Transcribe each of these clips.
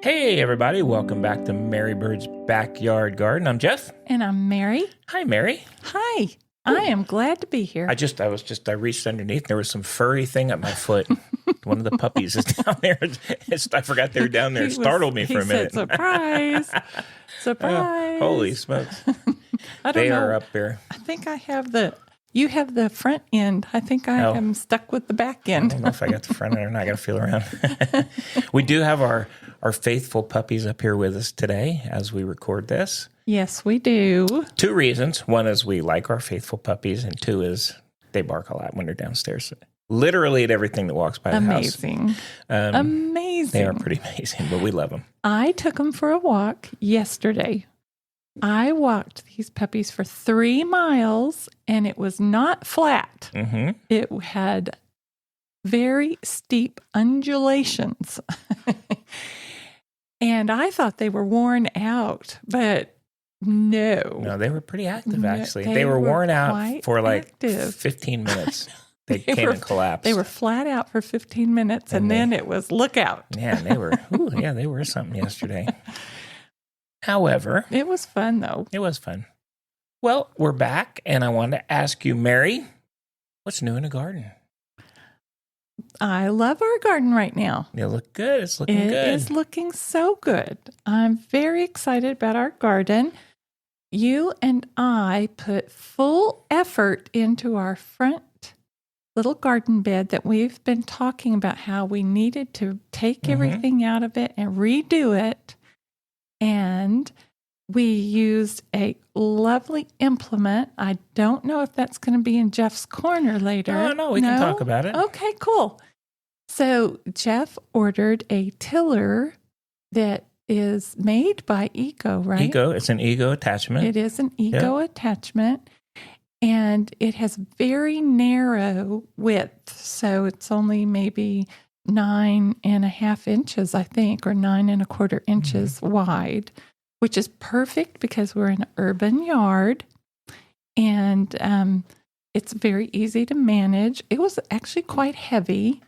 Hey, everybody. Welcome back to Mary Bird's Backyard Garden. I'm Jeff. And I'm Mary. Hi, Mary. Hi. I am glad to be here. I reached underneath. There was some furry thing at my foot. One of the puppies is down there. I forgot they were down there. It startled me for a minute. Surprise. Surprise. Holy smokes. I don't know. They are up there. I think you have the front end. I think I am stuck with the back end. I don't know if I got the front end or not. I got to feel around. We do have our faithful puppies up here with us today as we record this. Yes, we do. 2 reasons. One is we like our faithful puppies, and 2 is they bark a lot when they're downstairs. Literally at everything that walks by the house. Amazing. Amazing. They are pretty amazing, but we love them. I took them for a walk yesterday. I walked these puppies for 3 miles, and it was not flat. Mm-hmm. It had very steep undulations. And I thought they were worn out, but no. No, they were pretty active, actually. They were worn out for like 15 minutes. They came and collapsed. They were flat out for 15 minutes, and then it was look out. Yeah, they were something yesterday. However. It was fun, though. It was fun. Well, we're back, and I wanted to ask you, Mary, what's new in the garden? I love our garden right now. It look good. It's looking good. It is looking so good. I'm very excited about our garden. You and I put full effort into our front little garden bed that we've been talking about how we needed to take everything out of it and redo it. And we used a lovely implement. I don't know if that's going to be in Jeff's corner later. No, we can talk about it. Okay, cool. So Jeff ordered a tiller that is made by Ego, right? Ego. It's an Ego attachment. It is an Ego attachment. And it has very narrow width. So it's only maybe 9.5 inches, I think, or 9.25 inches wide, which is perfect because we're in an urban yard. And it's very easy to manage. It was actually quite heavy.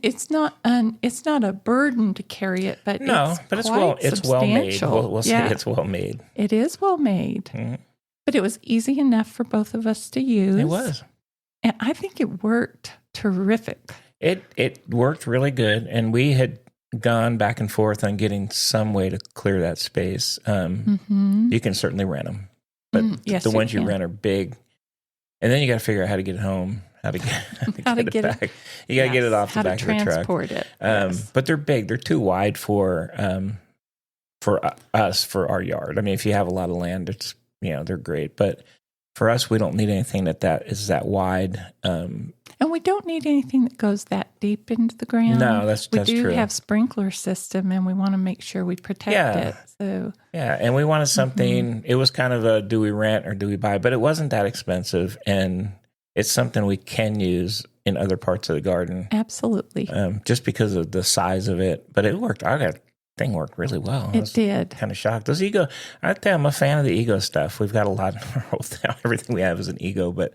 It's not a burden to carry it, but it's well made. We'll say it's well made. It is well made, but it was easy enough for both of us to use. It was, and I think it worked terrific. It worked really good, and we had gone back and forth on getting some way to clear that space. You can certainly rent them, but the ones you rent are big, and then you got to figure out how to get it home. How to get it back. You got to get it off the back of the truck. How to transport it. But they're big. They're too wide for us, for our yard. I mean, if you have a lot of land, it's, they're great. But for us, we don't need anything that is that wide. And we don't need anything that goes that deep into the ground. No, that's true. We do have sprinkler system, and we want to make sure we protect it. So and we wanted something. It was kind of a do we rent or do we buy? But it wasn't that expensive, and it's something we can use in other parts of the garden. Absolutely. Just because of the size of it. But it worked. Thing worked really well. It did. Kind of shocked. Those Ego, I tell you, I'm a fan of the Ego stuff. We've got a lot. Everything we have is an Ego, but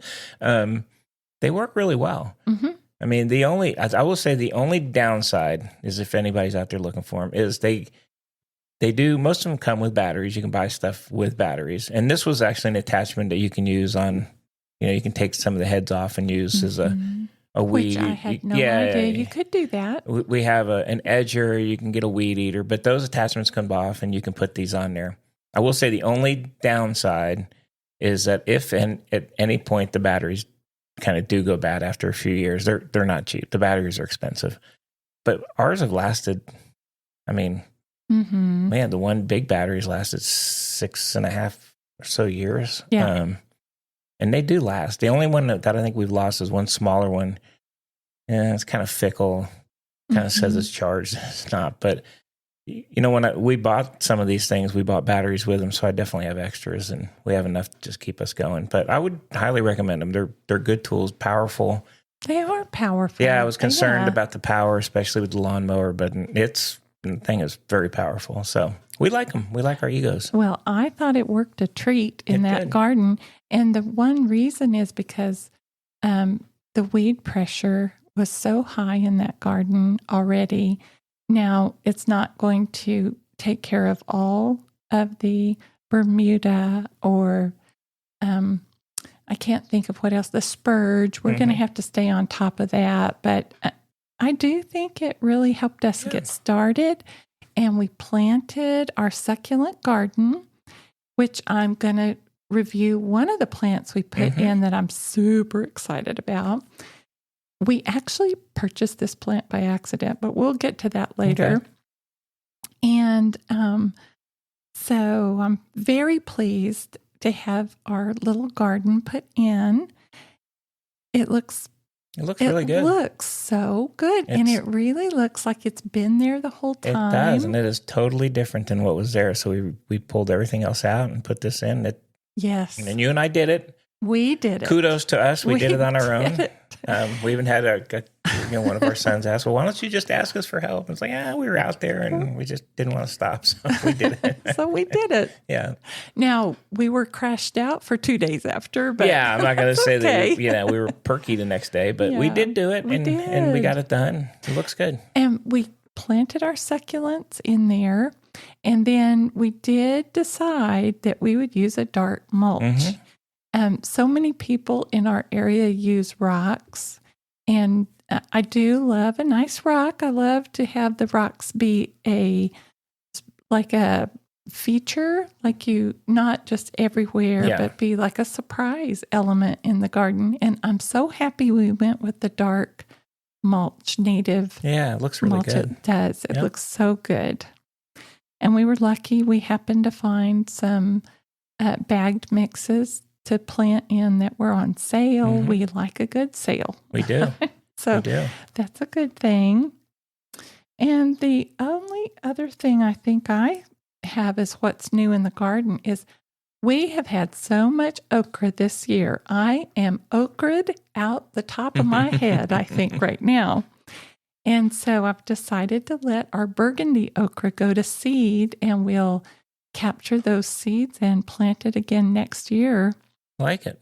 they work really well. Mm-hmm. I mean, I will say the only downside is, if anybody's out there looking for them, is they do, most of them come with batteries. You can buy stuff with batteries. And this was actually an attachment that you can use on, you can take some of the heads off and use as a weed. Which I had no idea you could do that. We have an edger. You can get a weed eater, but those attachments come off and you can put these on there. I will say the only downside is that if at any point the batteries kind of do go bad after a few years, they're not cheap. The batteries are expensive, but ours have lasted. I mean, man, the one big battery's lasted 6.5 or so years. Yeah. And they do last. The only one that I think we've lost is one smaller one. Yeah, it's kind of fickle. Kind of says it's charged. It's not. But, when we bought some of these things, we bought batteries with them. So I definitely have extras, and we have enough to just keep us going. But I would highly recommend them. They're good tools, powerful. They are powerful. Yeah, I was concerned about the power, especially with the lawnmower, but the thing is very powerful. So we like them. We like our Egos. Well, I thought it worked a treat in that garden. And the one reason is because the weed pressure was so high in that garden already Now, it's not going to take care of all of the Bermuda or I can't think of what else, the spurge. We're going to have to stay on top of that. But I do think it really helped us get started. And we planted our succulent garden, which I'm going to review one of the plants we put in that I'm super excited about. We actually purchased this plant by accident, but we'll get to that later. Okay. And so I'm very pleased to have our little garden put in. It looks really good. It looks so good. And it really looks like it's been there the whole time. It does. And it is totally different than what was there. So we pulled everything else out and put this in. Yes. And then you and I did it. We did it. Kudos to us. We did it on our own. We even had one of our sons ask, well, why don't you just ask us for help? And it's like, we were out there and we just didn't want to stop. So we did it. So we did it. Yeah. Now, we were crashed out for 2 days after. But yeah, I'm not going to say that we were perky the next day, but we did do it and we got it done. It looks good. And we planted our succulents in there. And then we did decide that we would use a dark mulch. So many people in our area use rocks, and I do love a nice rock. I love to have the rocks be like a feature, like not just everywhere, but be like a surprise element in the garden. And I'm so happy we went with the dark mulch, native. Yeah, it looks really mulch. good. It does. It looks so good. And we were lucky. We happened to find some bagged mixes to plant in that were on sale. We like a good sale. We do. So that's a good thing. And the only other thing I think I have is what's new in the garden is we have had so much okra this year. I am okra'd out the top of my head, I think, right now. And so I've decided to let our burgundy okra go to seed, and we'll capture those seeds and plant it again next year. Like it.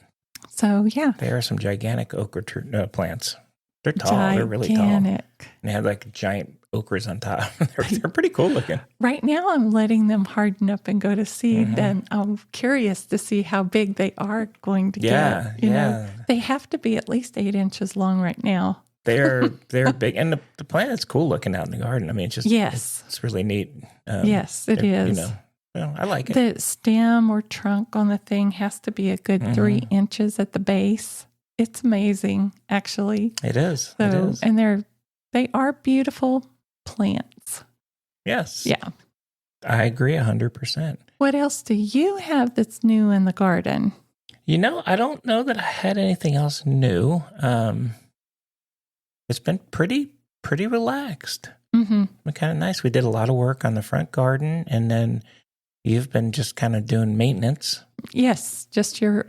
So, yeah. There are some gigantic okra plants. They're tall. They're really tall. And they have like giant okras on top. They're pretty cool looking. Right now, I'm letting them harden up and go to seed. And I'm curious to see how big they are going to get. You know, they have to be at least 8 inches long right now. They're big. And the plant is cool looking out in the garden. I mean, it's just, it's really neat. Yes, it is. I like it. The stem or trunk on the thing has to be a good 3 inches at the base. It's amazing, actually. It is. So, it is. And they are beautiful plants. Yes. Yeah. I agree 100%. What else do you have that's new in the garden? I don't know that I had anything else new. It's been pretty relaxed. Kind of nice. We did a lot of work on the front garden, and then you've been just kind of doing maintenance. Yes, just your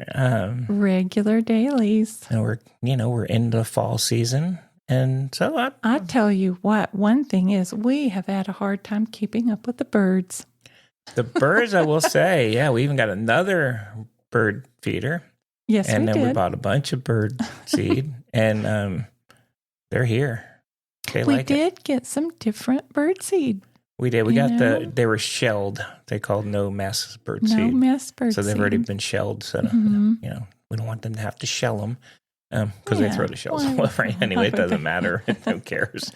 regular dailies. And we're in the fall season. And so I tell you what, one thing is we have had a hard time keeping up with the birds. The birds, I will say, we even got another bird feeder. Yes, and we then did. We bought a bunch of bird seed, and they're here. We did get some different bird seed. We did. We got they were shelled. They called no mess bird seed. No mess bird seed. So they've already been shelled. So, we don't want them to have to shell them because they throw the shells all over. Anyway, it doesn't matter. Who cares?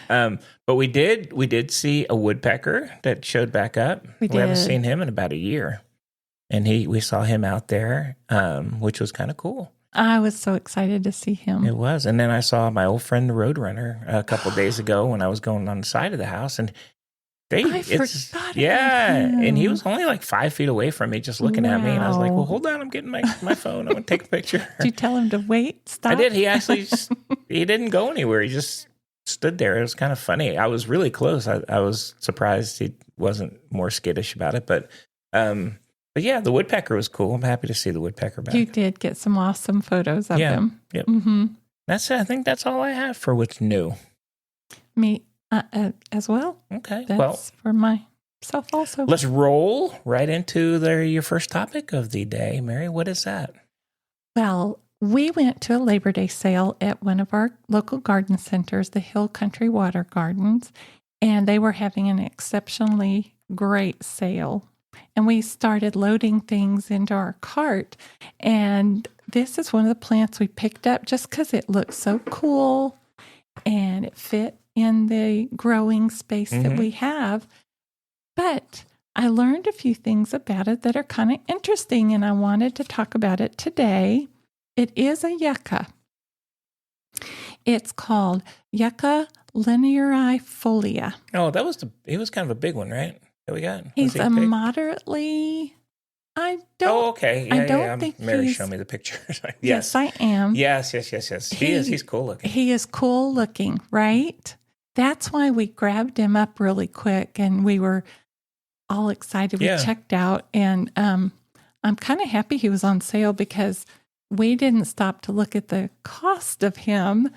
But we did see a woodpecker that showed back up. We haven't seen him in about a year. And we saw him out there, which was kind of cool. I was so excited to see him. It was. And then I saw my old friend, the Roadrunner, a couple of days ago when I was going on the side of the house. And I forgot about him. And he was only like 5 feet away from me just looking at me. And I was like, well, hold on. I'm getting my phone. I'm going to take a picture. Did you tell him to wait? Stop? I did. He actually, he didn't go anywhere. He just stood there. It was kind of funny. I was really close. I was surprised he wasn't more skittish about it. But yeah, the woodpecker was cool. I'm happy to see the woodpecker back. You did get some awesome photos of him. Yep. That's it. I think that's all I have for what's new. Me as well. Okay. That's for myself also. Let's roll right into your first topic of the day. Mary, what is that? Well, we went to a Labor Day sale at one of our local garden centers, the Hill Country Water Gardens, and they were having an exceptionally great sale. And we started loading things into our cart. And this is one of the plants we picked up just because it looked so cool and it fit in the growing space that we have. But I learned a few things about it that are kind of interesting, and I wanted to talk about it today. It is a yucca. It's called Yucca linearifolia. Oh, he was kind of a big one, right? That we got. He's a moderately. I don't. Oh, okay. I don't think Mary showed me the picture. Yes, I am. Yes. He is. He's cool looking. He is cool looking, right? That's why we grabbed him up really quick, and we were all excited. We checked out, and I'm kind of happy he was on sale because we didn't stop to look at the cost of him.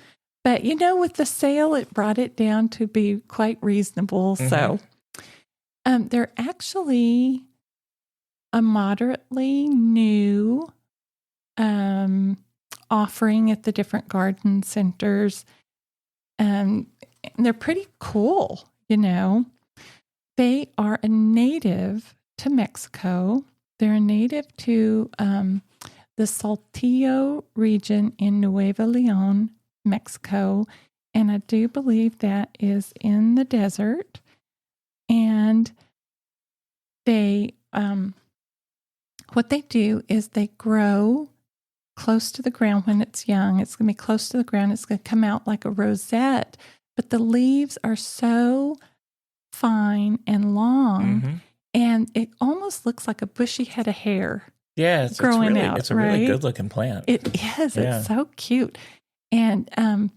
But, with the sale, it brought it down to be quite reasonable. So they're actually a moderately new offering at the different garden centers. And they're pretty cool, They are a native to Mexico. They're a native to the Saltillo region in Nuevo León, Mexico. And I do believe that is in the desert. And they, what they do is they grow close to the ground when it's young. It's going to be close to the ground. It's going to come out like a rosette, but the leaves are so fine and long, and it almost looks like a bushy head of hair. Yeah, it's a really good looking plant. It is. Yeah. It's so cute. And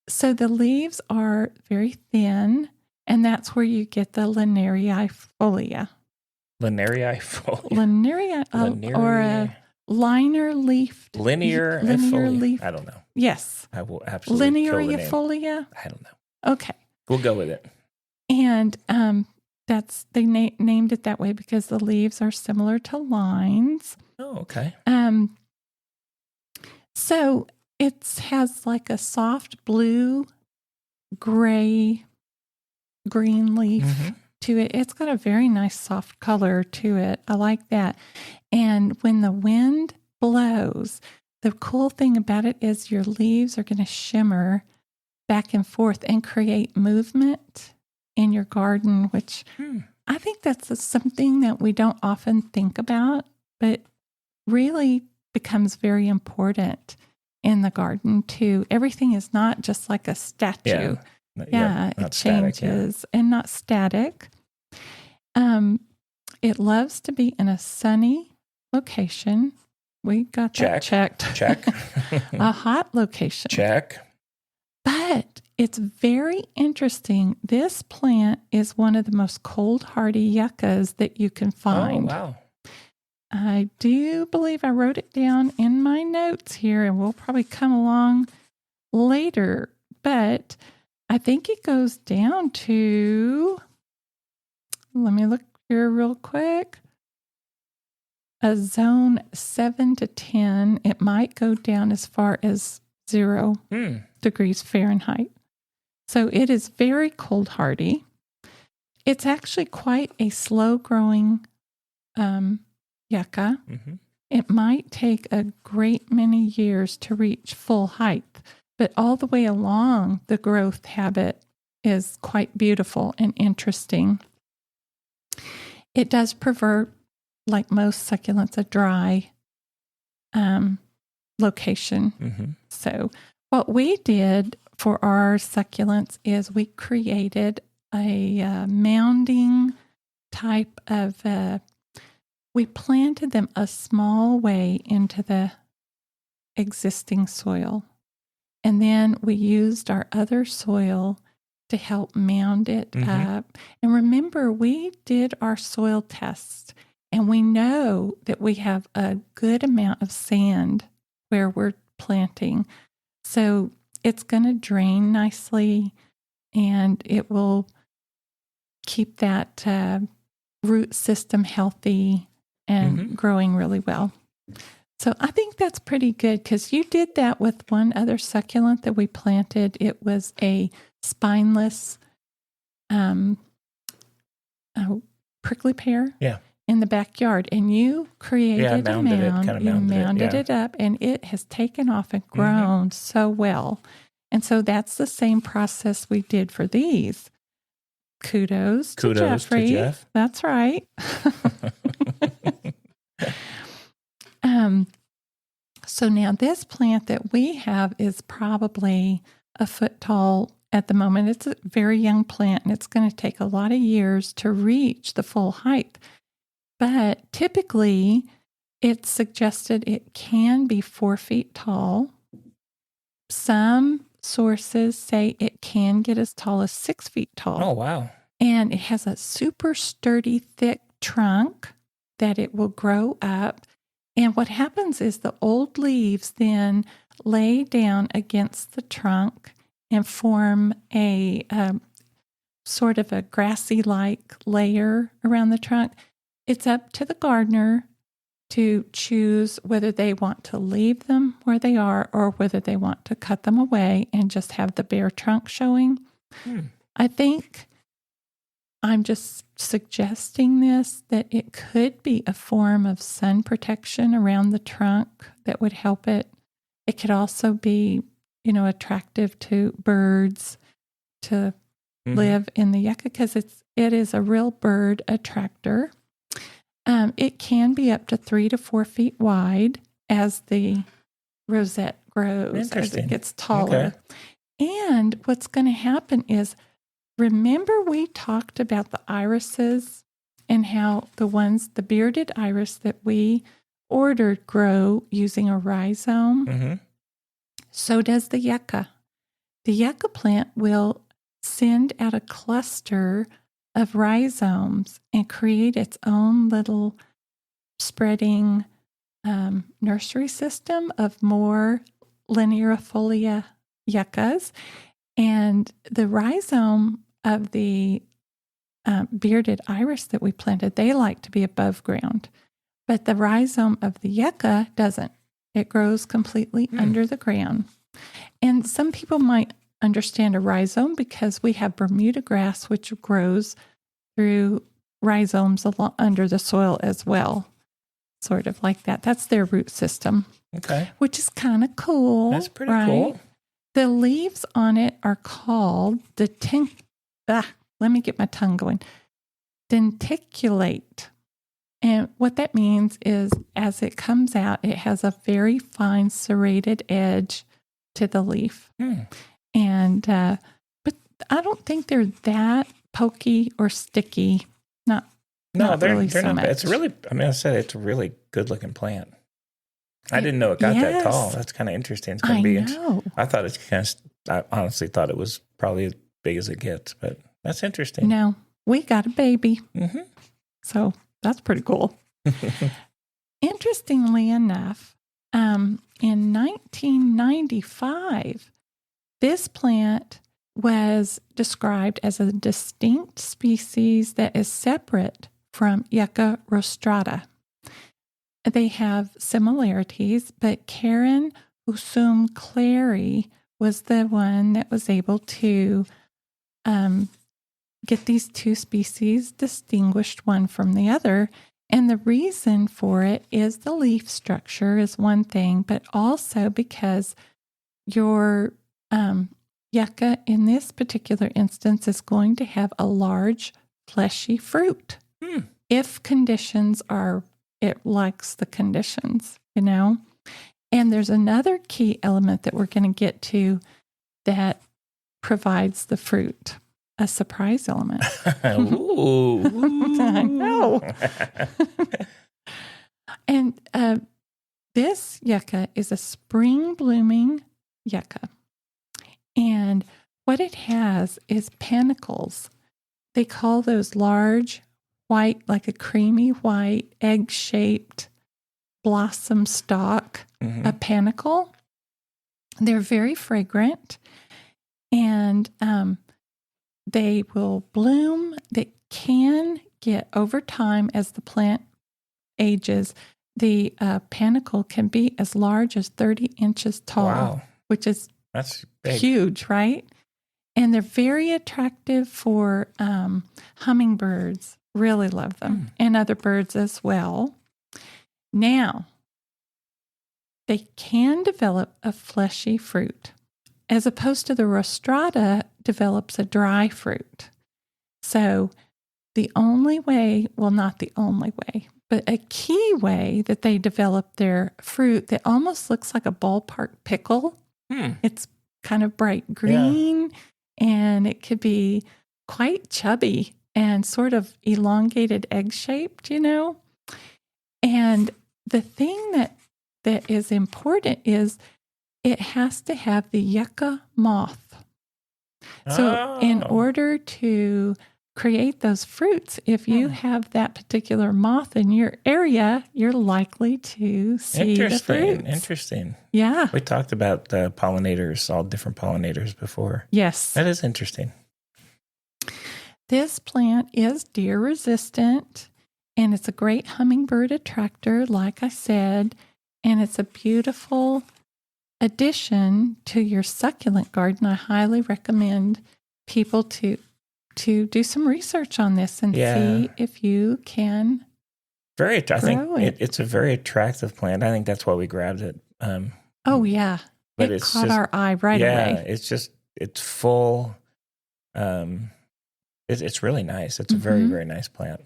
so the leaves are very thin, and that's where you get the linearifolia. Linearifolia. Or a liner leaf. Linear leaf. I don't know. Yes. I will absolutely linearifolia. I don't know. Okay. We'll go with it. And they named it that way because the leaves are similar to lines. Oh, okay. So it has like a soft blue, gray, green leaf to it. It's got a very nice soft color to it. I like that. And when the wind blows, the cool thing about it is your leaves are going to shimmer back and forth and create movement in your garden, which I think that's something that we don't often think about, but really becomes very important in the garden too. Everything is not just like a statue. It changes and not static. It loves to be in a sunny location. We got that checked. Check. A hot location. Check. But it's very interesting. This plant is one of the most cold hardy yuccas that you can find. Oh, wow. I do believe I wrote it down in my notes here, and we'll probably come along later. But I think it goes down to, let me look here real quick, a zone 7 to 10. It might go down as far as 0 degrees Fahrenheit. So it is very cold hardy. It's actually quite a slow growing yucca. It might take a great many years to reach full height, but all the way along, the growth habit is quite beautiful and interesting. It does prefer, like most succulents, a dry location. So what we did for our succulents is we created a mounding type of, we planted them a small way into the existing soil. And then we used our other soil to help mound it up. And remember, we did our soil tests, and we know that we have a good amount of sand where we're planting. So it's going to drain nicely, and it will keep that root system healthy and growing really well. So I think that's pretty good, because you did that with one other succulent that we planted. It was a spineless a prickly pear Yeah. in the backyard, and you created a mound. You mounded it up, and it has taken off and grown so well. And so that's the same process we did for these. Kudos to Jeffrey. To Jeff. That's right. So now this plant that we have is probably a foot tall at the moment. It's a very young plant, and it's going to take a lot of years to reach the full height. But typically, it's suggested it can be 4 feet tall. Some sources say it can get as tall as 6 feet tall. Oh, wow. And it has a super sturdy, thick trunk that it will grow up. And what happens is the old leaves then lay down against the trunk and form a sort of a grassy-like layer around the trunk. It's up to the gardener to choose whether they want to leave them where they are or whether they want to cut them away and just have the bare trunk showing. I think I'm just suggesting this, that it could be a form of sun protection around the trunk that would help it. It could also be, attractive to birds to live in the yucca because it is a real bird attractor. It can be up to 3 to 4 feet wide as the rosette grows, as it gets taller. Okay. And what's going to happen is, remember we talked about the irises and how the bearded iris that we ordered grow using a rhizome? So does the yucca. The yucca plant will send out a cluster of rhizomes and create its own little spreading nursery system of more linearifolia yuccas. And the rhizome of the bearded iris that we planted, they like to be above ground. But the rhizome of the yucca doesn't. It grows completely under the ground. And some people might understand a rhizome because we have Bermuda grass, which grows through rhizomes under the soil as well, sort of like that. That's their root system. Okay. Which is kind of cool. That's pretty cool. The leaves on it are called let me get my tongue going. Denticulate. And what that means is as it comes out, it has a very fine serrated edge to the leaf. And, but I don't think they're that pokey or sticky. Not they're really so not. much. It's really, I said it's a really good looking plant. I didn't know it got that tall. That's kind of interesting. It's going to be. Know. I thought it's kind of. I honestly thought it was probably as big as it gets, but that's interesting. No, we got a baby, so that's pretty cool. Interestingly enough, in 1995, this plant was described as a distinct species that is separate from Yucca rostrata. They have similarities, but Karen Usum Clary was the one that was able to get these two species distinguished one from the other. And the reason for it is the leaf structure is one thing, but also because your yucca in this particular instance is going to have a large fleshy fruit. If conditions are, it likes the conditions, And there's another key element that we're going to get to that provides the fruit, a surprise element. Ooh. I know. And this yucca is a spring blooming yucca. And what it has is panicles. They call those large, white, like a creamy white, egg-shaped blossom stalk, a panicle. They're very fragrant, and they will bloom. They can get, over time, as the plant ages, the panicle can be as large as 30 inches tall, which is that's big. Huge, right? And they're very attractive for hummingbirds. Really love them. And other birds as well. Now, they can develop a fleshy fruit, as opposed to the rostrata develops a dry fruit. So the only way, well, not the only way, but a key way that they develop their fruit that almost looks like a ballpark pickle. It's kind of bright green, and it could be quite chubby and sort of elongated egg-shaped, And the thing that is important is it has to have the yucca moth. So in order to create those fruits, if you have that particular moth in your area, you're likely to see the fruits. Interesting. Yeah. We talked about pollinators, all different pollinators before. Yes. That is interesting. This plant is deer resistant, and it's a great hummingbird attractor, like I said, and it's a beautiful addition to your succulent garden. I highly recommend people to do some research on this and see if you can I think it's a very attractive plant. I think that's why we grabbed it. But it caught our eye right away. It's full. It's really nice. It's a very, very nice plant.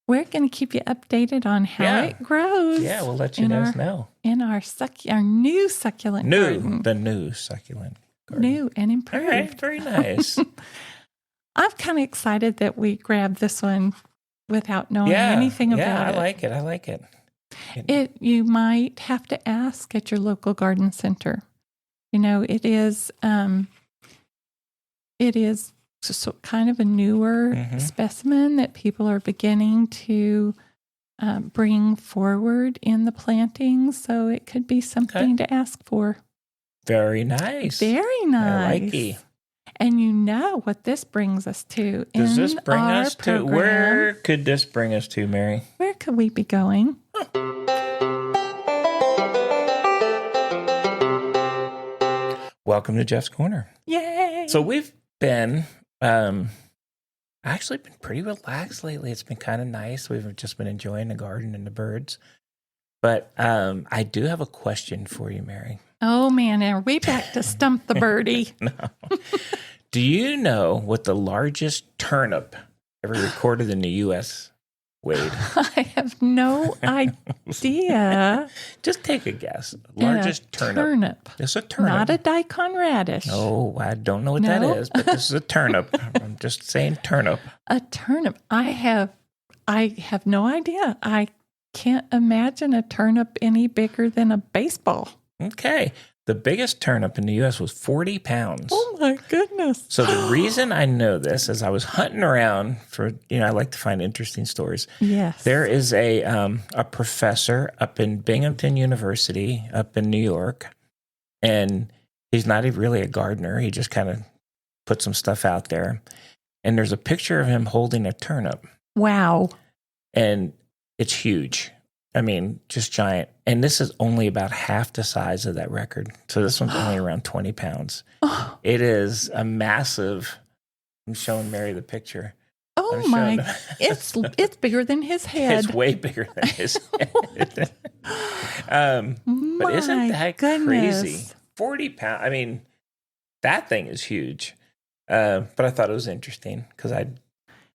We're going to keep you updated on how it grows. Yeah, we'll let you guys know. In our new succulent garden. The new succulent garden. New and improved. All right, very nice. I'm kind of excited that we grabbed this one without knowing anything about it. I like it. You might have to ask at your local garden center. It is kind of a newer specimen that people are beginning to bring forward in the plantings. So it could be something to ask for. Very nice. Very nice. I like it. And what this brings us to? Does this bring us to? Where could this bring us to, Mary? Where could we be going? Welcome to Jeff's Corner. Yay! So we've been actually been pretty relaxed lately. It's been kind of nice. We've just been enjoying the garden and the birds. But I do have a question for you, Mary. Oh, man. Are we back to Stump the Birdie? No. Do you know what the largest turnip ever recorded in the U.S. weighed? I have no idea. Just take a guess. Largest turnip. It's a turnip. Not a daikon radish. No, I don't know what that is, but this is a turnip. I'm just saying turnip. A turnip. I have no idea. I can't imagine a turnip any bigger than a baseball. Okay. The biggest turnip in the U.S. was 40 pounds. Oh, my goodness. So the reason I know this is I was hunting around for, I like to find interesting stories. Yes. There is a professor up in Binghamton University up in New York, and he's not really a gardener. He just kind of put some stuff out there. And there's a picture of him holding a turnip. Wow. And it's huge. I mean, just giant. And this is only about half the size of that record. So this one's only around 20 pounds. Oh. It is a massive. I'm showing Mary the picture. Oh my! It's bigger than his head. It's way bigger than his head. But isn't that crazy? 40 pounds. I mean, that thing is huge. But I thought it was interesting because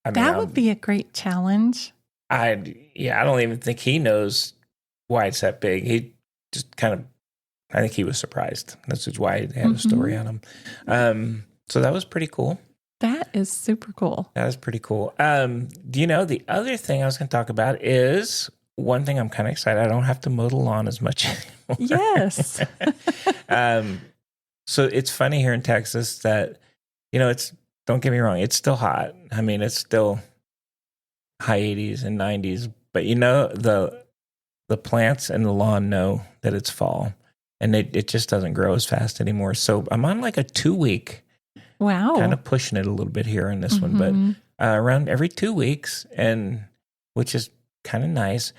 that would be a great challenge. I don't even think he knows why it's that big. He just I think he was surprised. That's just why he had a story on him. So that was pretty cool. That is super cool. That was pretty cool. The other thing I was going to talk about is one thing I'm kind of excited. I don't have to mow the lawn as much anymore. Yes. So it's funny here in Texas that, don't get me wrong, it's still hot. I mean, it's still high 80s and 90s, but the plants and the lawn know that it's fall, and it just doesn't grow as fast anymore. So I'm on like a 2-week, kind of pushing it a little bit here in this one, but around every 2 weeks, and which is kind of nice.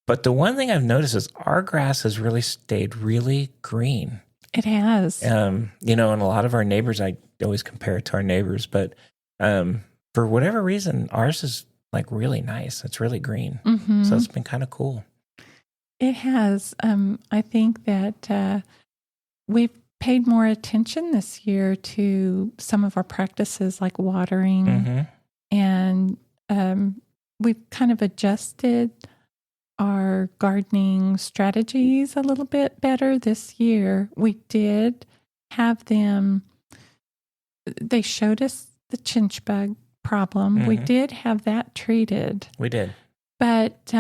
But the one thing I've noticed is our grass has really stayed really green. It has. And a lot of our neighbors, I always compare it to our neighbors, but for whatever reason, ours is like really nice. It's really green. Mm-hmm. So it's been kind of cool. It has. I think that we've paid more attention this year to some of our practices like watering, Mm-hmm. and we've kind of adjusted our gardening strategies a little bit better this year. We did have them, they showed us the chinch bug problem. Mm-hmm. We did have that treated. We did. But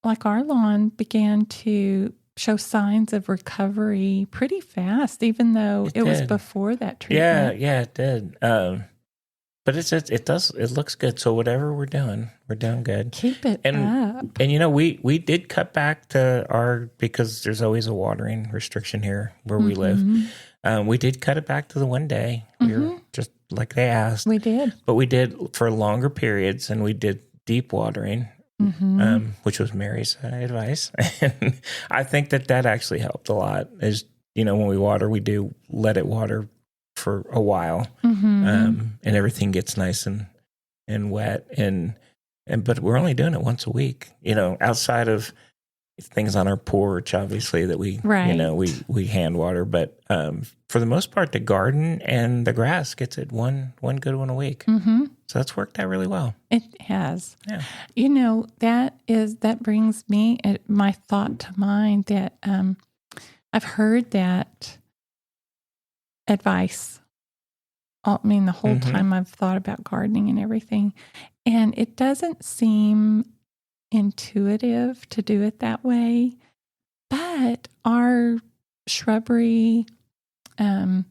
like our lawn began to show signs of recovery pretty fast, even though it was before that treatment. Yeah, it did. But it looks good. So whatever we're doing good. Keep it up. And we did cut back to because there's always a watering restriction here where we live. We did cut it back to the one day. We were just like they asked. We did. But we did for longer periods, and we did deep watering, which was Mary's advice. And I think that actually helped a lot. Is when we water, we do let it water for a while, and everything gets nice and wet, but we're only doing it once a week. Outside of things on our porch, obviously that we we hand water, but for the most part, the garden and the grass gets it one good one a week. So that's worked out really well. It has. Yeah. That brings me my thought to mind that I've heard that advice. I mean, the whole time I've thought about gardening and everything, and it doesn't seem intuitive to do it that way. But our shrubbery, some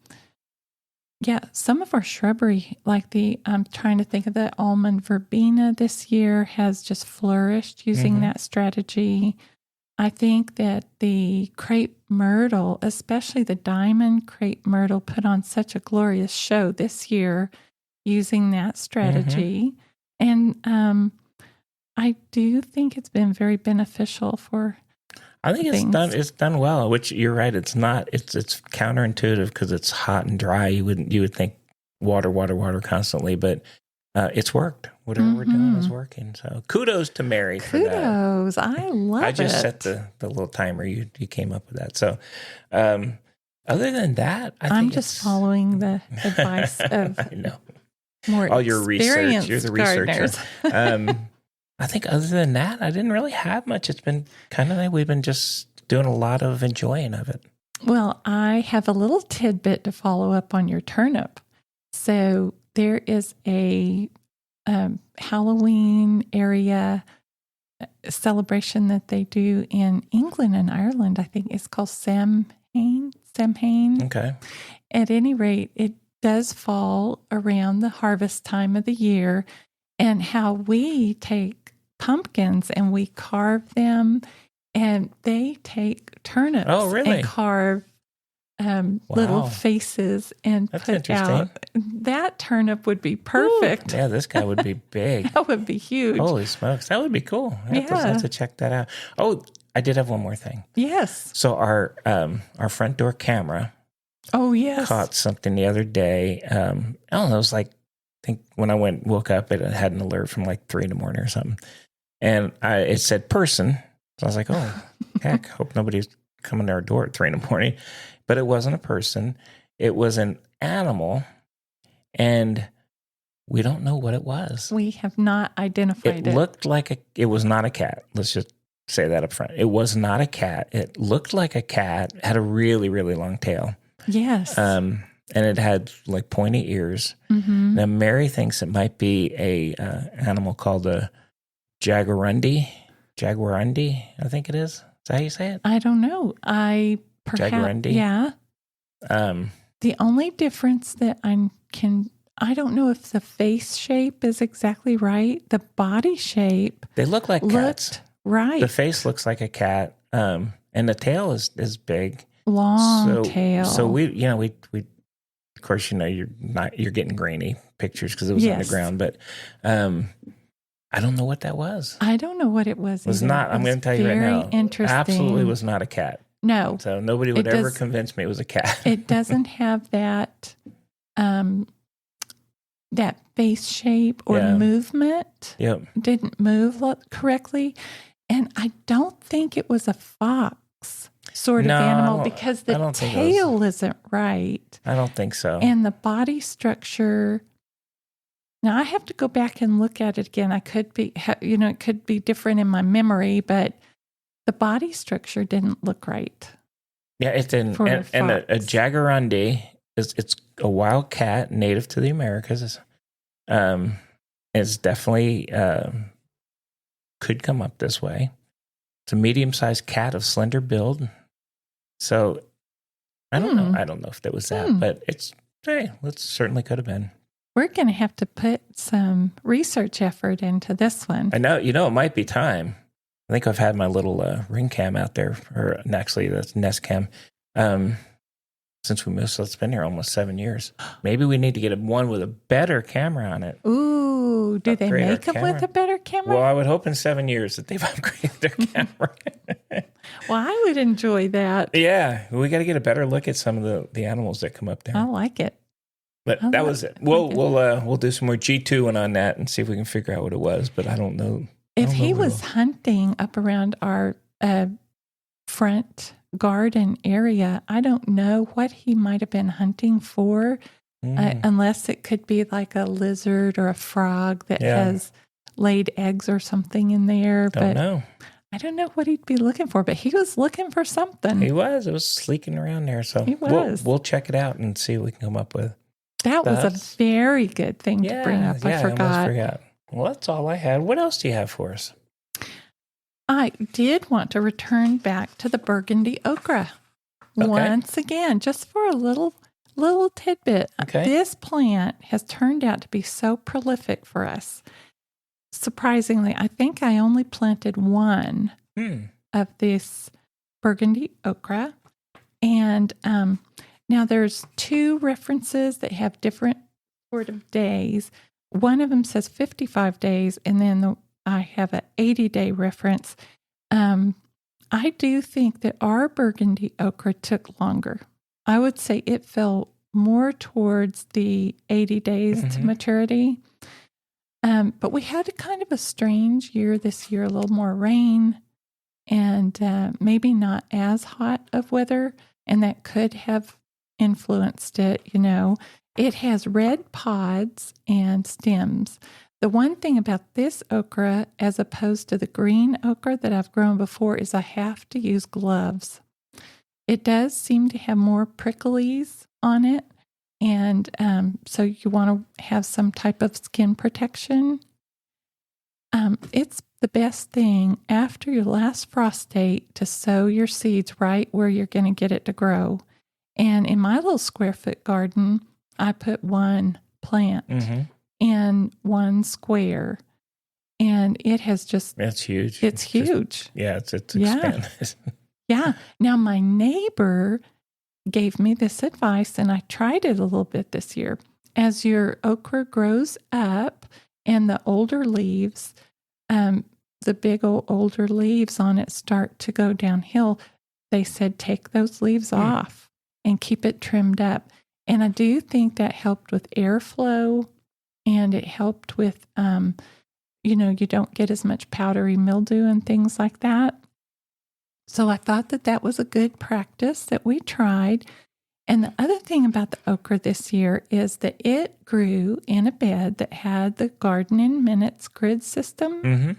of our shrubbery, like I'm trying to think of the almond verbena this year, has just flourished using that strategy. I think that the crepe myrtle, especially the diamond crepe myrtle, put on such a glorious show this year using that strategy. And I do think it's been very beneficial for I think it's done well, which you're right. It's not, it's counterintuitive because it's hot and dry. You would think water constantly, but it's worked. Whatever we're doing is working. So kudos to Mary for that. Kudos. I love it. I just set the little timer. You came up with that. So other than that, I'm just following the advice of I know. More all your research. You're the gardeners. researcher. I think other than that, I didn't really have much. It's been kind of like we've been just doing a lot of enjoying of it. Well, I have a little tidbit to follow up on your turnip. So there is a Halloween area celebration that they do in England and Ireland. I think it's called Samhain. Okay. At any rate, it does fall around the harvest time of the year, and how we take pumpkins and we carve them, and they take turnips and carve little faces and That's put out. That turnip would be perfect. Ooh, yeah, this guy would be big. That would be huge. Holy smokes. That would be cool. I have to check that out. Oh, I did have one more thing. Yes. So our front door camera caught something the other day. I don't know, it was like, I think when I woke up, it had an alert from like 3 a.m. or something. And it said person. So I was like, oh, heck, hope nobody's coming to our door at 3 a.m. But it wasn't a person. It was an animal. And we don't know what it was. We have not identified it. It looked like it was not a cat. Let's just say that up front. It was not a cat. It looked like a cat, had a really, really long tail. Yes. And it had like pointy ears. Now, Mary thinks it might be a animal called a jaguarundi. Jaguarundi, I think it is. Is that how you say it? I don't know. Jaguarundi? Yeah. The only difference that I don't know if the face shape is exactly right. The body shape. They look like cats. Right. The face looks like a cat. And the tail is big. Long tail. So we of course, you're getting grainy pictures because it was on the ground, but I don't know what that was. I don't know what it was. It was not, I'm going to tell you right now. Interesting. Absolutely was not a cat. No. So nobody would ever convince me it was a cat. It doesn't have that that face shape or movement didn't move correctly. And I don't think it was a fox sort of animal because the tail isn't right. I don't think so. And the body structure. Now I have to go back and look at it again. I could be, it could be different in my memory, but the body structure didn't look right. Yeah, it didn't. And a jaguarundi it's a wild cat native to the Americas. It's definitely could come up this way. It's a medium-sized cat of slender build. So I don't know. I don't know if that was that, but it certainly could have been. We're going to have to put some research effort into this one. I know. It might be time. I think I've had my little ring cam out there, or actually that's Nest Cam, since we moved. So it's been here almost 7 years. Maybe we need to get one with a better camera on it. Ooh, do they make them with a better camera? Well, I would hope in 7 years that they've upgraded their camera. Well, I would enjoy that. Yeah, we got to get a better look at some of the animals that come up there. I like it. But that was it. We'll do some more G2 on that and see if we can figure out what it was. But I don't know. If he was hunting up around our front garden area, I don't know what he might have been hunting for, unless it could be like a lizard or a frog that has laid eggs or something in there. Don't know. I don't know what he'd be looking for, but he was looking for something. He was. It was sleeking around there. So he was. We'll check it out and see what we can come up with. That was a very good thing to bring up. I forgot. I almost forgot. Well, that's all I had. What else do you have for us? I did want to return back to the burgundy okra once again, just for a little tidbit. Okay. This plant has turned out to be so prolific for us. Surprisingly, I think I only planted one of this burgundy okra. And now there's two references that have different sort of days. One of them says 55 days, and then I have an 80-day reference. I do think that our burgundy okra took longer. I would say it fell more towards the 80 days to maturity. But we had a kind of a strange year this year, a little more rain and maybe not as hot of weather, and that could have influenced it. It has red pods and stems. The one thing about this okra, as opposed to the green okra that I've grown before, is I have to use gloves. It does seem to have more pricklies on it, and so you want to have some type of skin protection. It's the best thing after your last frost date to sow your seeds right where you're going to get it to grow. And in my little square foot garden, I put one plant in one square, and it has just... It's huge. It's huge. It's expanded. Yeah. Now, my neighbor gave me this advice, and I tried it a little bit this year. As your okra grows up and the older leaves, the big older leaves on it start to go downhill, they said take those leaves off and keep it trimmed up. And I do think that helped with airflow, and it helped with, you don't get as much powdery mildew and things like that. So I thought that was a good practice that we tried. And the other thing about the okra this year is that it grew in a bed that had the Garden in Minutes grid system.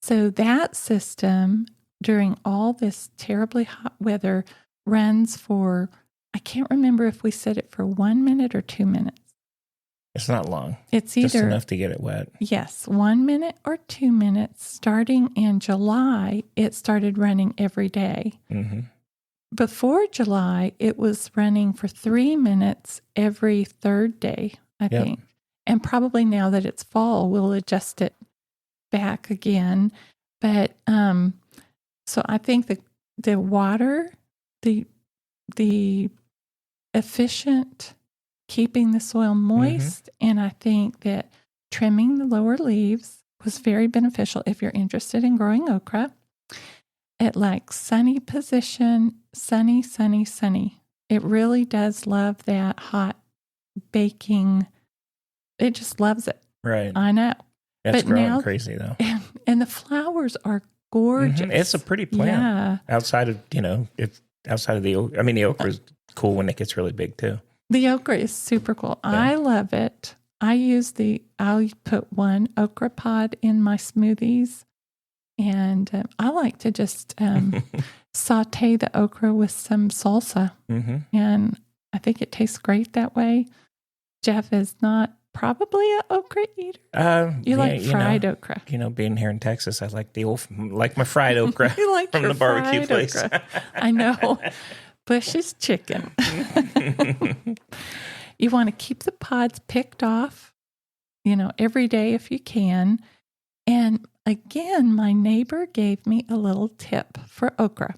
So that system, during all this terribly hot weather, runs for, I can't remember if we set it for 1 minute or 2 minutes. It's not long. It's either... just enough to get it wet. Yes, 1 minute or 2 minutes. Starting in July, it started running every day. Before July, it was running for 3 minutes every third day, I think. And probably now that it's fall, we'll adjust it back again. But so I think the water, the efficient keeping the soil moist, and I think that trimming the lower leaves was very beneficial if you're interested in growing okra. It likes sunny position, sunny. It really does love that hot baking. It just loves it. Right. I know. That's but growing now, crazy, though. And the flowers are gorgeous. Mm-hmm. It's a pretty plant. Yeah. Outside of, outside of the okra is cool when it gets really big, too. The okra is super cool. Yeah. I love it. I'll put one okra pod in my smoothies. And I like to just saute the okra with some salsa. Mm-hmm. And I think it tastes great that way. Jeff is not probably an okra eater. You like fried okra. Being here in Texas, I like my fried okra you like from the barbecue place. I know. Bush's chicken. You want to keep the pods picked off, every day if you can. And again, my neighbor gave me a little tip for okra.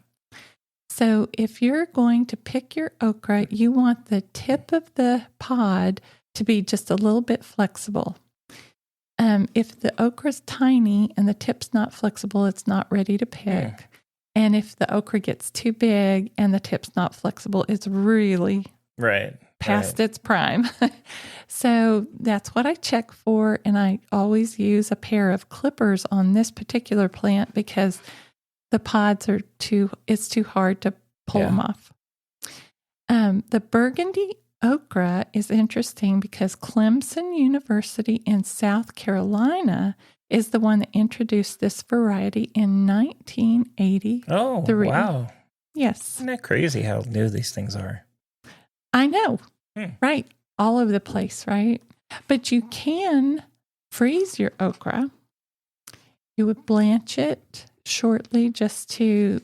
So if you're going to pick your okra, you want the tip of the pod to be just a little bit flexible. If the okra's tiny and the tip's not flexible, it's not ready to pick. Yeah. And if the okra gets too big and the tip's not flexible, it's really past its prime. So that's what I check for. And I always use a pair of clippers on this particular plant because the pods it's too hard to pull them off. The burgundy okra is interesting because Clemson University in South Carolina is the one that introduced this variety in 1983. Oh, wow. Yes. Isn't that crazy how new these things are? I know. Right. All over the place, right? But you can freeze your okra. You would blanch it shortly just to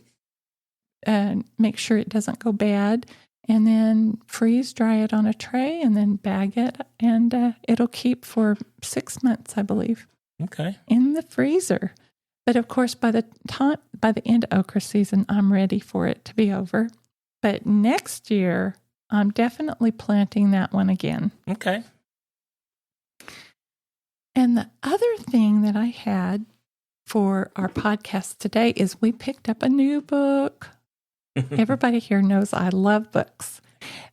make sure it doesn't go bad, and then freeze dry it on a tray and then bag it, and it'll keep for 6 months, I believe. Okay. In the freezer. But of course, by the end of okra season, I'm ready for it to be over. But next year, I'm definitely planting that one again. Okay. And the other thing that I had for our podcast today is we picked up a new book. Everybody here knows I love books.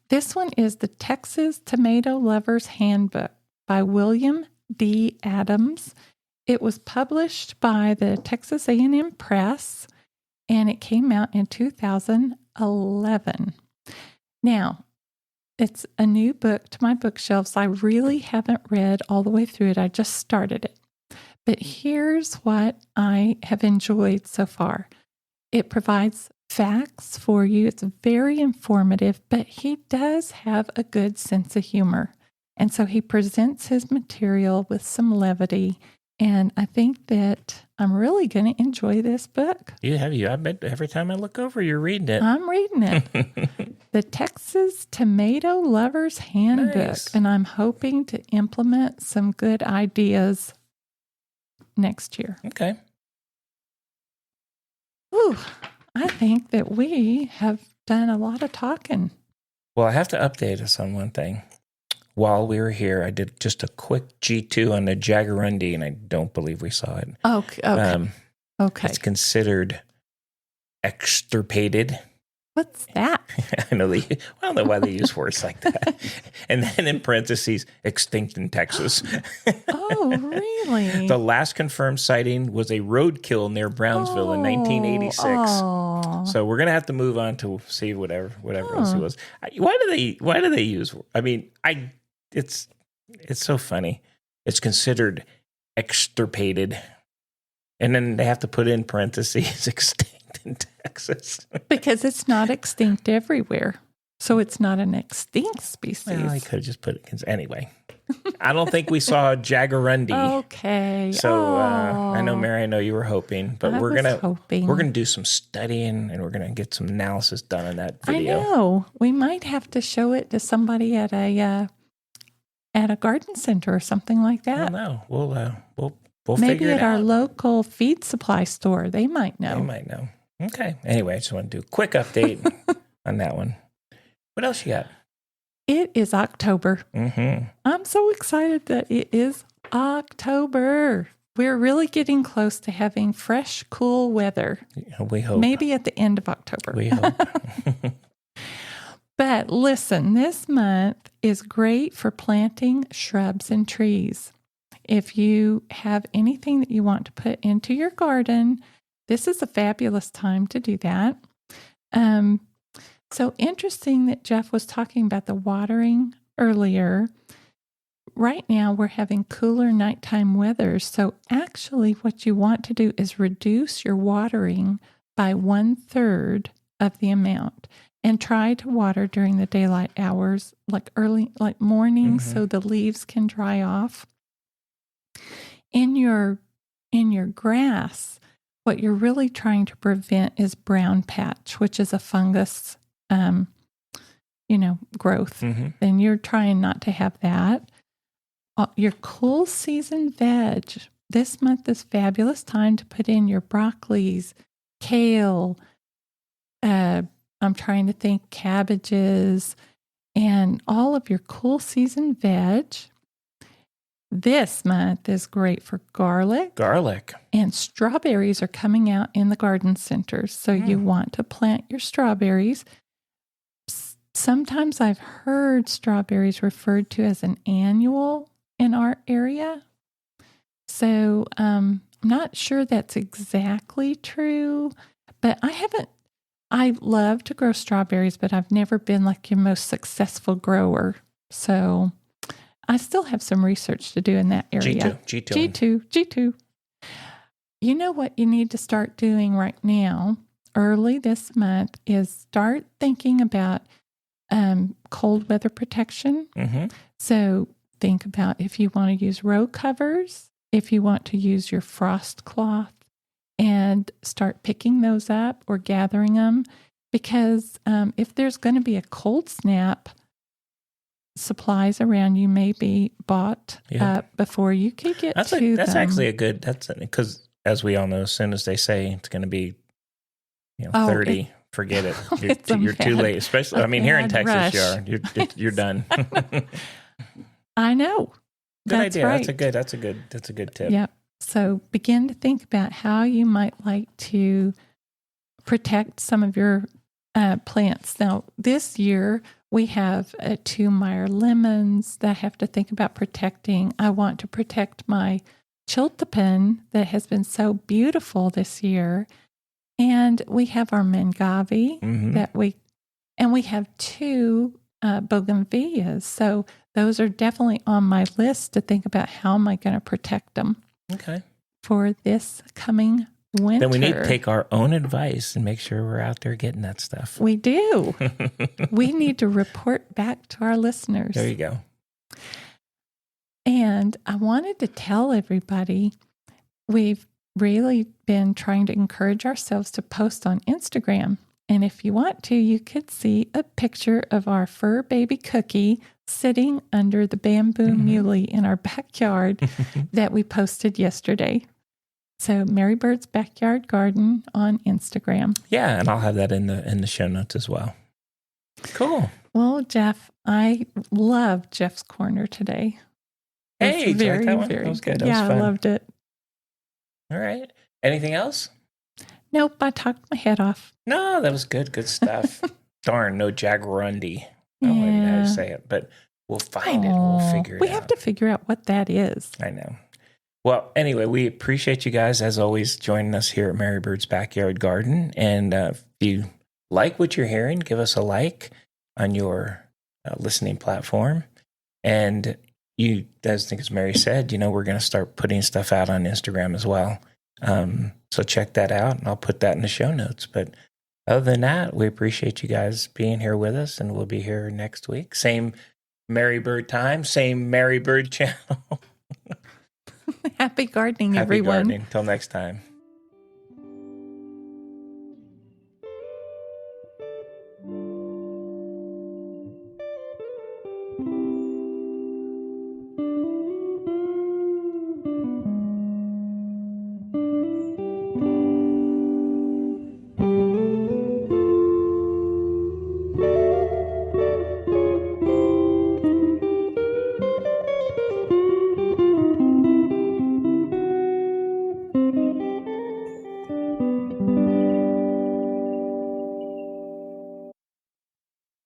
This one is the Texas Tomato Lover's Handbook by William D. Adams. It was published by the Texas A&M Press, and it came out in 2011. Now, it's a new book to my bookshelves. I really haven't read all the way through it. I just started it. But here's what I have enjoyed so far. It provides facts for you. It's very informative, but he does have a good sense of humor. And so he presents his material with some levity. And I think that I'm really going to enjoy this book. I bet every time I look over, you're reading it. I'm reading it. The Texas Tomato Lover's Handbook. Nice. And I'm hoping to implement some good ideas next year. Okay. Ooh, I think that we have done a lot of talking. Well, I have to update us on one thing. While we were here, I did just a quick G2 on the Jaguarundi, and I don't believe we saw it. Okay. Okay. It's considered extirpated. What's that? I don't know why they use words like that. And then in parentheses, extinct in Texas. Oh, really? The last confirmed sighting was a roadkill near Brownsville in 1986. Oh. So we're gonna have to move on to see whatever else it was. Why do they use? I mean, it's so funny. It's considered extirpated, and then they have to put in parentheses extinct in Texas because it's not extinct everywhere. So it's not an extinct species. Well, I could have just put it anyway. I don't think we saw a Jaguarundi. Okay. So I know you were hoping, but we're gonna do some studying and we're gonna get some analysis done on that video. I know. We might have to show it to somebody at a garden center or something like that. I don't know. We'll maybe figure it out. Maybe at our local feed supply store. They might know. Okay. Anyway, I just want to do a quick update on that one. What else you got? It is October. Mm-hmm. I'm so excited that it is October. We're really getting close to having fresh, cool weather. We hope. Maybe at the end of October. We hope. But listen, this month is great for planting shrubs and trees. If you have anything that you want to put into your garden, this is a fabulous time to do that. So interesting that Jeff was talking about the watering earlier. Right now, we're having cooler nighttime weather. So actually, what you want to do is reduce your watering by 1/3 of the amount. And try to water during the daylight hours, like early, like morning, so the leaves can dry off. In your grass, what you're really trying to prevent is brown patch, which is a fungus, growth. And you're trying not to have that. Your cool season veg. This month is fabulous time to put in your broccolis, kale, I'm trying to think cabbages and all of your cool season veg. This month is great for garlic. And strawberries are coming out in the garden centers. So you want to plant your strawberries. Sometimes I've heard strawberries referred to as an annual in our area. So I'm not sure that's exactly true, but I love to grow strawberries, but I've never been like your most successful grower. So I still have some research to do in that area. G2. You know what you need to start doing right now, early this month, is start thinking about cold weather protection. So think about if you want to use row covers, if you want to use your frost cloth, and start picking those up or gathering them, because if there's going to be a cold snap, supplies around you may be bought up before you can get to them. That's actually a good, because as we all know, as soon as they say it's going to be 30, forget it. You're too late. Especially, here in Texas, you're done. I know. Good idea. Right. That's a good tip. Yep. So begin to think about how you might like to protect some of your plants. Now, this year we have 2 Meyer lemons that I have to think about protecting. I want to protect my chiltepin that has been so beautiful this year. And we have our Mangavi and we have 2 bougainvilleas. So those are definitely on my list to think about how am I going to protect them. Okay. For this coming winter. Then we need to take our own advice and make sure we're out there getting that stuff. We do. We need to report back to our listeners. There you go. And I wanted to tell everybody, we've really been trying to encourage ourselves to post on Instagram. And if you want to, you could see a picture of our fur baby Cookie sitting under the bamboo muley in our backyard that we posted yesterday. So Mary Bird's Backyard Garden on Instagram. Yeah, and I'll have that in the show notes as well. Cool. Well, Jeff, I love Jeff's Corner today. Hey, did you like that one? That was good. That was fun. I loved it. All right. Anything else? Nope, I talked my head off. No, that was good. Good stuff. Darn, no jaguarundi. I don't even know how to say it, but we'll find it. We'll figure it out. We have to figure out what that is. I know. Well, anyway, we appreciate you guys, as always, joining us here at Mary Bird's Backyard Garden. And if you like what you're hearing, give us a like on your listening platform. And you, as Mary said, we're going to start putting stuff out on Instagram as well. So check that out, and I'll put that in the show notes. But other than that, we appreciate you guys being here with us, and we'll be here next week. Same Mary Bird time, same Mary Bird channel. Happy gardening, Happy everyone. gardening. Till next time.